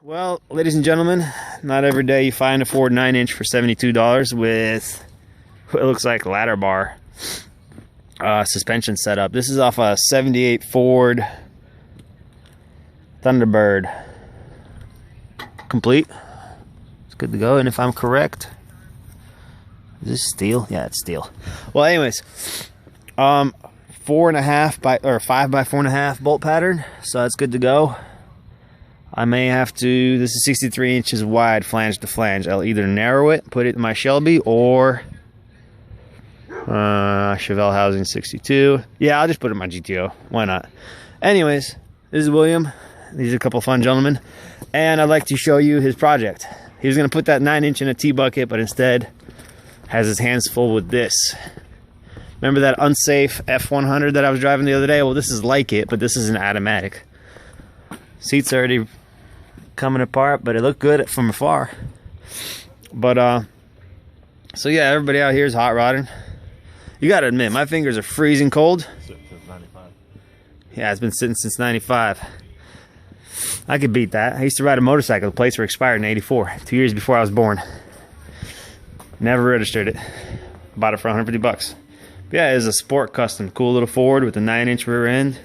Well, ladies and gentlemen, not every day you find a Ford 9-inch for $72 with what looks like ladder bar suspension setup. This is off a 78 Ford Thunderbird. Complete. It's good to go, and if I'm correct, is this steel? Yeah, it's steel. Well, anyways, 4.5 by or 5 by 4.5 bolt pattern, so that's good to go. I may have to, this is 63 inches wide flange to flange. I'll either narrow it, put it in my Shelby, or Chevelle housing 62. Yeah, I'll just put it in my GTO. Why not? Anyways, this is William. These are a couple fun gentlemen. And I'd like to show you his project. He was going to put that 9-inch in a T-bucket, but instead has his hands full with this. Remember that unsafe F100 that I was driving the other day? Well, this is like it, but this is an automatic. Seats already coming apart, but it looked good from afar. But so yeah, everybody out here is hot rodding. You gotta admit, my fingers are freezing cold. Since 95. Yeah, it's been sitting since 95. I could beat that. I used to ride a motorcycle. The plates were expired in 84, 2 years before I was born. Never registered it. Bought it for 150 bucks. But yeah, it is a sport custom. Cool little Ford with a 9-inch rear end.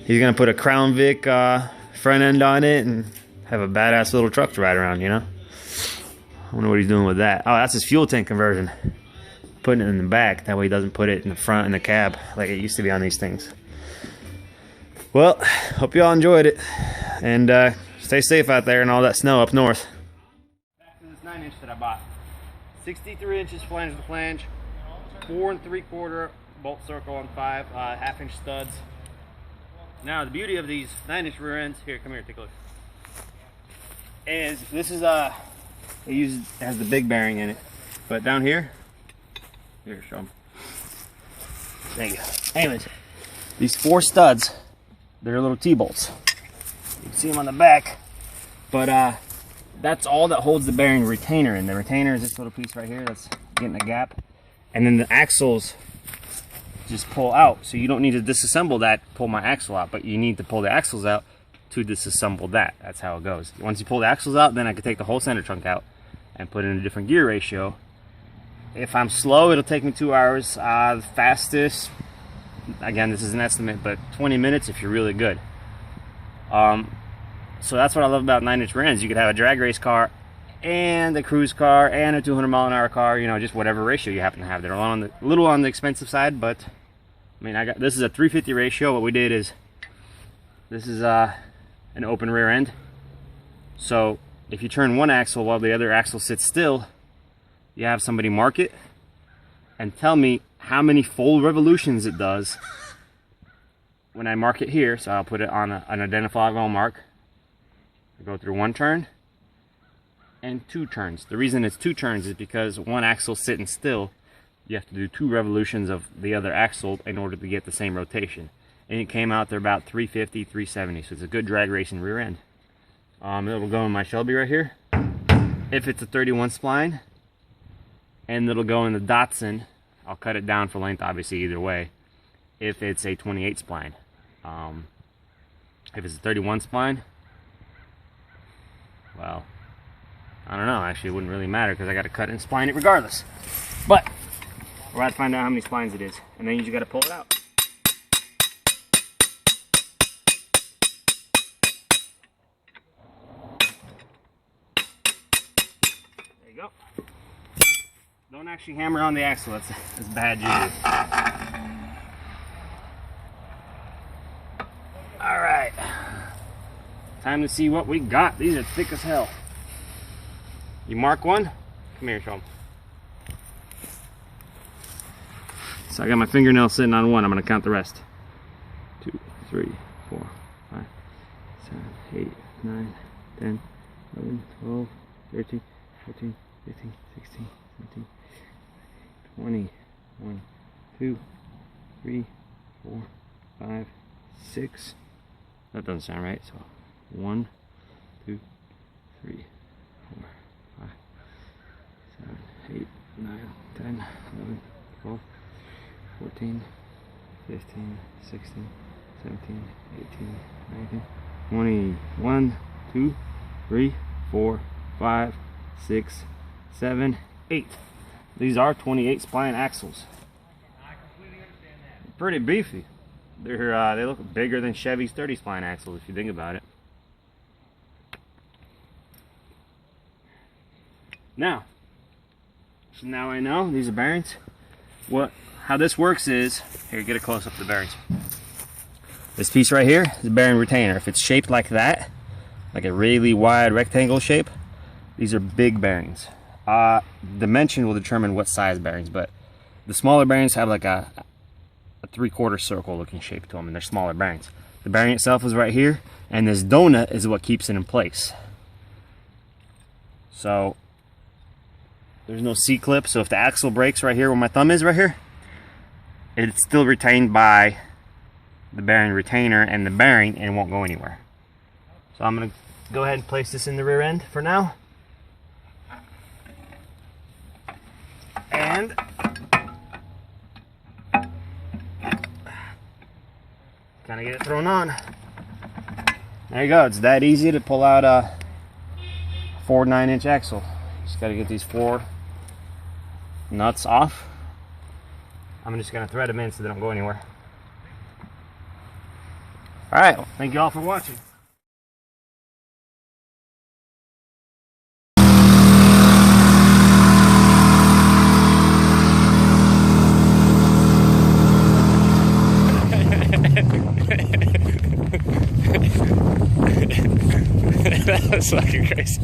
He's gonna put a Crown Vic front end on it and have a badass little truck to ride around, you know? I wonder what he's doing with that. Oh, that's his fuel tank conversion. Putting it in the back, that way he doesn't put it in the front in the cab like it used to be on these things. Well, hope you all enjoyed it, and stay safe out there in all that snow up north. Back to this 9-inch that I bought. 63 inches flange to flange, 4 3/4 bolt circle on 5 half-inch studs. Now the beauty of these 9-inch rear ends, here, come here, take a look, is this is it has the big bearing in it, but down here, show them. There you go. Anyways, these 4 studs, they're little T-bolts. You can see them on the back, but that's all that holds the bearing retainer in. The retainer is this little piece right here that's getting a gap, and then the axles just pull out, so you don't need to disassemble that, pull my axle out, but you need to pull the axles out to disassemble that. That's how it goes. Once you pull the axles out, then I can take the whole center trunk out and put in a different gear ratio. If I'm slow, it'll take me 2 hours. The fastest, again, this is an estimate, but 20 minutes if you're really good. So that's what I love about 9-inch rear ends. You could have a drag race car and a cruise car and a 200-mile-an-hour car, you know, just whatever ratio you happen to have. They're a little on the expensive side, but I mean, this is a 350 ratio. What we did is, this is an open rear end. So if you turn one axle while the other axle sits still, you have somebody mark it and tell me how many full revolutions it does when I mark it here. So I'll put it on an identifiable mark. I go through 1 turn and 2 turns. The reason it's 2 turns is because one axle sitting still, you have to do 2 revolutions of the other axle in order to get the same rotation. And it came out there about 350, 370, so it's a good drag racing rear end. It'll go in my Shelby right here. If it's a 31 spline, and it'll go in the Datsun. I'll cut it down for length, obviously, either way. If it's a 28 spline. If it's a 31 spline, well, I don't know. Actually, it wouldn't really matter because I got to cut and spline it regardless. But we're going to find out how many splines it is, and then you just got to pull it out. There you go. Don't actually hammer on the axle, that's bad juju. Alright. Time to see what we got. These are thick as hell. You mark one? Come here, show them. So I got my fingernail sitting on 1. I'm going to count the rest. 2, 3, 4, 5, 7, 8, 9, 10, 11, 12, 13, 14, 15, 16, 17, 20, 1, 2, 3, 4, 5, 6. That doesn't sound right. So 1, 2, 3, 4, 5, 7, 8, 9, 10, 11, 12, 14, 15, 16, 17, 18, 19, 20, 1, 2, 3, 4, 5, 6, 7, 8. These are 28 spline axles. Pretty beefy. They look bigger than Chevy's 30 spline axles if you think about it. Now I know these are bearings. How this works is, here, get a close up of the bearings. This piece right here is a bearing retainer. If it's shaped like that, like a really wide rectangle shape, these are big bearings. Dimension will determine what size bearings, but the smaller bearings have like a 3/4 circle looking shape to them, and they're smaller bearings. The bearing itself is right here, and this donut is what keeps it in place. So there's no C-clip, so if the axle breaks right here where my thumb is right here, it's still retained by the bearing retainer and the bearing, and it won't go anywhere. So I'm going to go ahead and place this in the rear end for now. And kind of get it thrown on. There you go. It's that easy to pull out a 4 9-inch axle. Just got to get these 4 nuts off. I'm just going to thread them in so they don't go anywhere. Alright, well, thank you all for watching. That was fucking crazy.